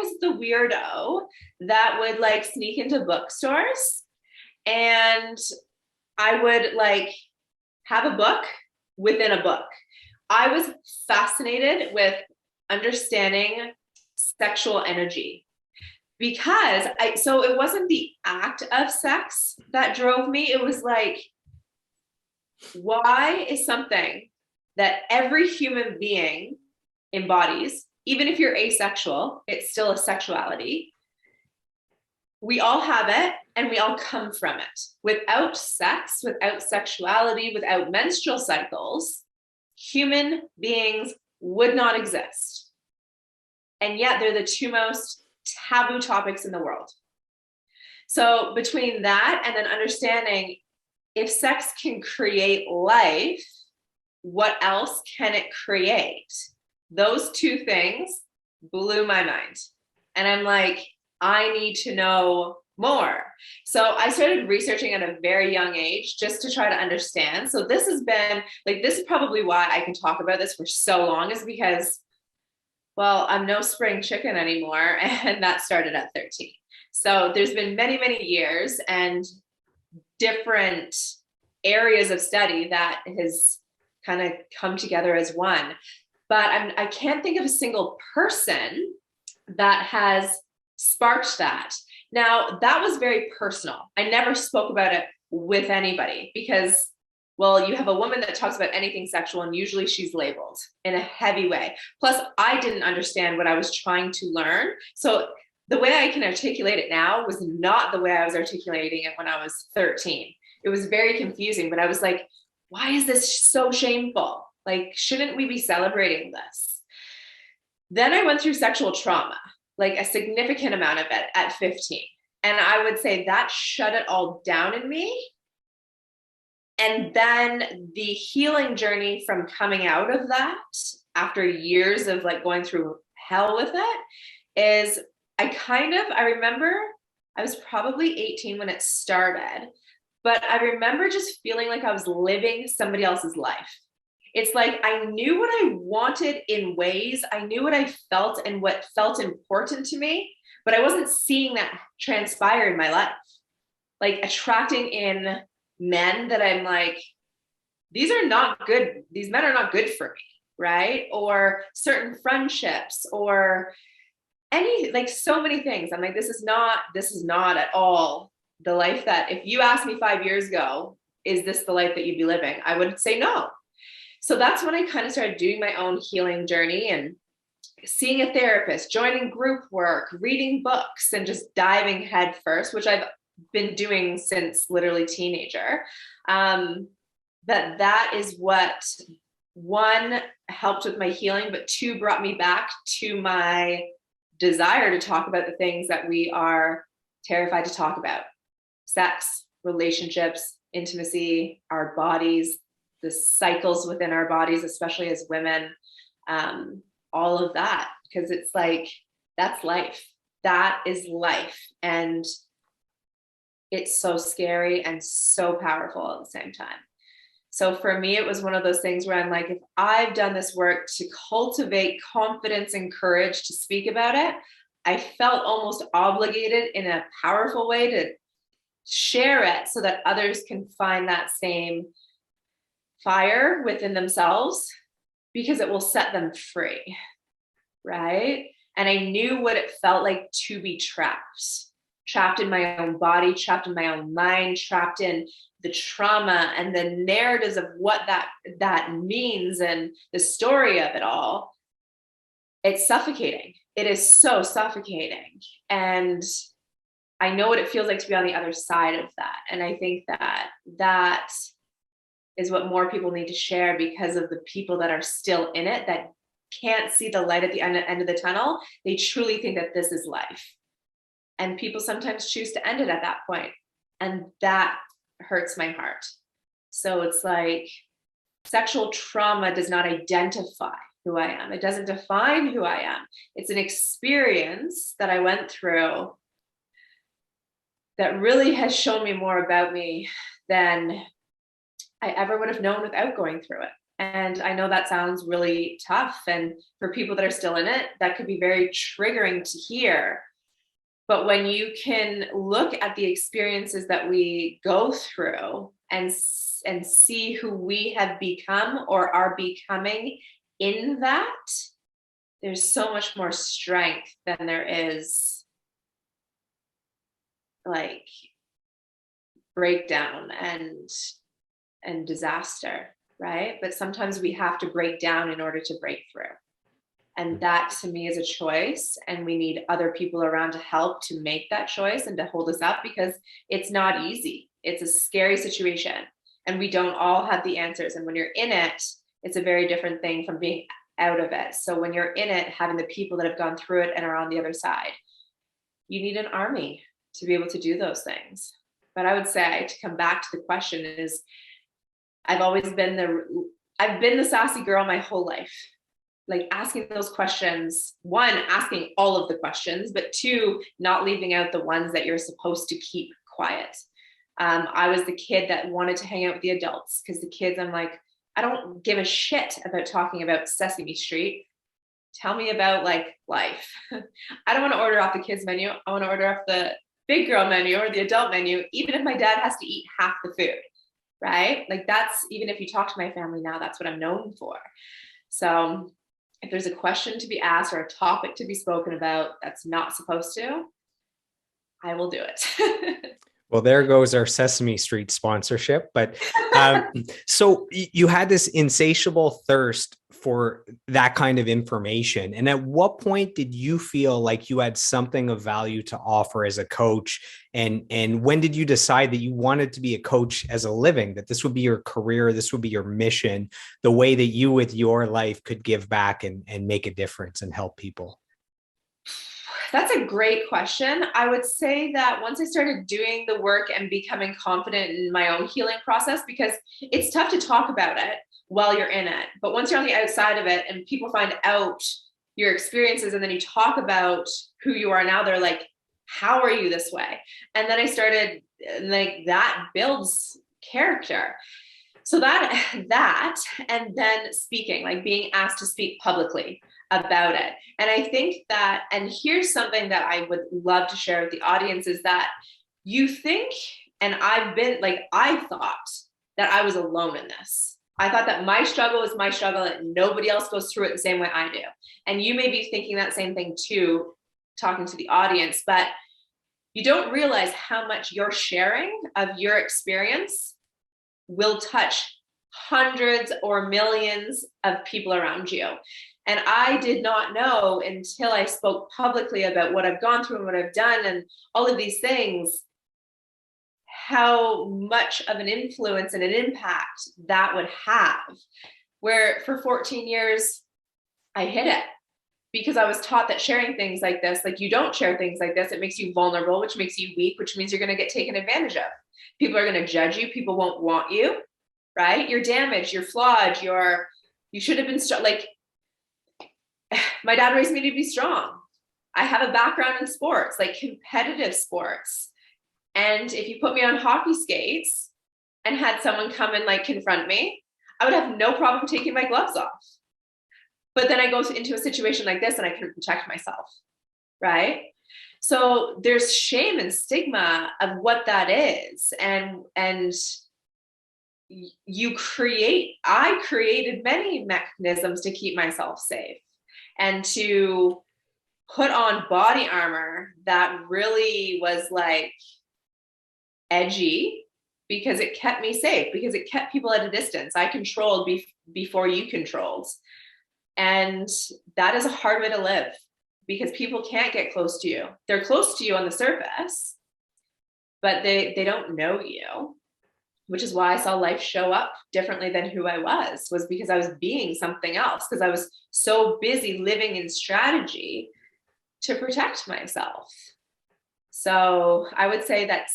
was the weirdo that would like sneak into bookstores, and I would like have a book within a book. I was fascinated with understanding sexual energy because so it wasn't the act of sex that drove me. It was like, why is something that every human being embodies, even if you're asexual, it's still a sexuality. We all have it and we all come from it. Without sex, without sexuality, without menstrual cycles, human beings would not exist. And yet they're the two most taboo topics in the world. So between that and then understanding if sex can create life, what else can it create? Those two things blew my mind. And I'm like, I need to know more. So I started researching at a very young age just to try to understand. So this has been like, this is probably why I can talk about this for so long, is because, well, I'm no spring chicken anymore. And that started at 13. So there's been many, many years and different areas of study that has kind of come together as one. But I can't think of a single person that has sparked that. Now, that was very personal. I never spoke about it with anybody because, well, you have a woman that talks about anything sexual and usually she's labeled in a heavy way. Plus, I didn't understand what I was trying to learn. So the way I can articulate it now was not the way I was articulating it when I was 13. It was very confusing, but I was like, why is this so shameful? Like, shouldn't we be celebrating this? Then I went through sexual trauma, like a significant amount of it at 15. And I would say that shut it all down in me. And then the healing journey from coming out of that after years of like going through hell with it is I remember I was probably 18 when it started, but I remember just feeling like I was living somebody else's life. It's like I knew what I wanted in ways, I knew what I felt and what felt important to me, but I wasn't seeing that transpire in my life. Like attracting in men that I'm like, these are not good, these men are not good for me, right? Or certain friendships or any, like so many things. I'm like, this is not at all the life that, if you asked me 5 years ago, is this the life that you'd be living? I would say no. So that's when I kind of started doing my own healing journey and seeing a therapist, joining group work, reading books, and just diving head first, which I've been doing since literally teenager. That is what, one, helped with my healing, but two, brought me back to my desire to talk about the things that we are terrified to talk about: sex, relationships, intimacy, our bodies, the cycles within our bodies, especially as women, all of that, because it's like, that's life. That is life. And it's so scary and so powerful at the same time. So for me, it was one of those things where I'm like, if I've done this work to cultivate confidence and courage to speak about it, I felt almost obligated in a powerful way to share it so that others can find that same fire within themselves, because it will set them free, right? And I knew what it felt like to be trapped in my own body, trapped in my own mind, trapped in the trauma and the narratives of what that means and the story of it all. It's suffocating. It is so suffocating. And I know what it feels like to be on the other side of that. And I think that is what more people need to share, because of the people that are still in it, that can't see the light at the end of the tunnel. They truly think that this is life. And people sometimes choose to end it at that point. And that hurts my heart. So it's like, sexual trauma does not identify who I am. It doesn't define who I am. It's an experience that I went through that really has shown me more about me than I ever would have known without going through it. And I know that sounds really tough. And for people that are still in it, that could be very triggering to hear. But when you can look at the experiences that we go through and see who we have become or are becoming in that, there's so much more strength than there is like breakdown and disaster, right? But sometimes we have to break down in order to break through. And that to me is a choice. And we need other people around to help to make that choice and to hold us up, because it's not easy. It's a scary situation and we don't all have the answers. And when you're in it, it's a very different thing from being out of it. So when you're in it, having the people that have gone through it and are on the other side, you need an army to be able to do those things. But I would say, to come back to the question, is I've been the sassy girl my whole life. Like asking those questions, one, asking all of the questions, but two, not leaving out the ones that you're supposed to keep quiet. I was the kid that wanted to hang out with the adults, because the kids, I'm like, I don't give a shit about talking about Sesame Street. Tell me about like life. I don't want to order off the kids menu. I want to order off the big girl menu or the adult menu, even if my dad has to eat half the food, right? Like that's, even if you talk to my family now, that's what I'm known for. So if there's a question to be asked or a topic to be spoken about that's not supposed to, I will do it. Well, there goes our Sesame Street sponsorship. But so you had this insatiable thirst for that kind of information. And at what point did you feel like you had something of value to offer as a coach? And when did you decide that you wanted to be a coach as a living, that this would be your career, this would be your mission, the way that you with your life could give back and make a difference and help people? That's a great question. I would say that once I started doing the work and becoming confident in my own healing process, because it's tough to talk about it while you're in it. But once you're on the outside of it and people find out your experiences and then you talk about who you are now, they're like, how are you this way? And then I started, like, that builds character. So that, and then speaking, like being asked to speak publicly about it. And I think that, and here's something that I would love to share with the audience, is that you think, and I thought that I was alone in this. I thought that my struggle is my struggle and nobody else goes through it the same way I do. And you may be thinking that same thing too, talking to the audience, but you don't realize how much your sharing of your experience will touch hundreds or millions of people around you. And I did not know until I spoke publicly about what I've gone through and what I've done and all of these things, how much of an influence and an impact that would have. Where for 14 years, I hid it because I was taught that sharing things like this, like, you don't share things like this, it makes you vulnerable, which makes you weak, which means you're going to get taken advantage of. People are going to judge you. People won't want you, right? You're damaged, you're flawed, you should have been like, my dad raised me to be strong. I have a background in sports, like competitive sports. And if you put me on hockey skates and had someone come and like confront me, I would have no problem taking my gloves off. But then I go into a situation like this and I can protect myself, right? So there's shame and stigma of what that is. And I created many mechanisms to keep myself safe and to put on body armor that really was like edgy, because it kept me safe, because it kept people at a distance. I controlled before you controlled. And that is a hard way to live, because people can't get close to you. They're close to you on the surface, but they don't know you, which is why I saw life show up differently than who I was because I was being something else, because I was so busy living in strategy to protect myself. So I would say that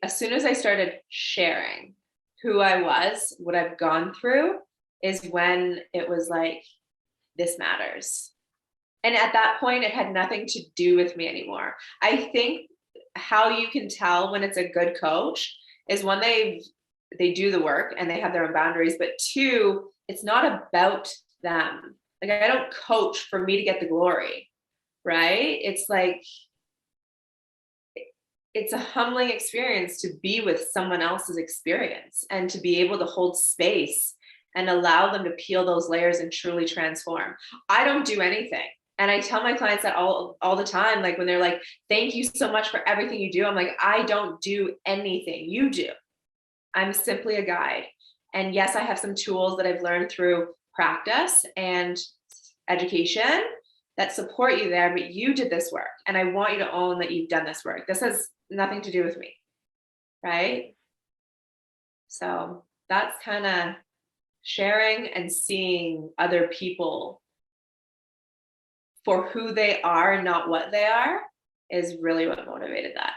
as soon as I started sharing who I was, what I've gone through, is when it was like, this matters. And at that point, it had nothing to do with me anymore. I think how you can tell when it's a good coach is, one, they do the work and they have their own boundaries, but two, it's not about them. Like, I don't coach for me to get the glory, right? It's like, it's a humbling experience to be with someone else's experience and to be able to hold space and allow them to peel those layers and truly transform. I don't do anything. And I tell my clients that all the time, like when they're like, thank you so much for everything you do. I'm like, I don't do anything. You do. I'm simply a guide. And yes, I have some tools that I've learned through practice and education that support you there, but you did this work. And I want you to own that you've done this work. This has nothing to do with me. Right. So that's kind of sharing and seeing other people for who they are and not what they are is really what motivated that.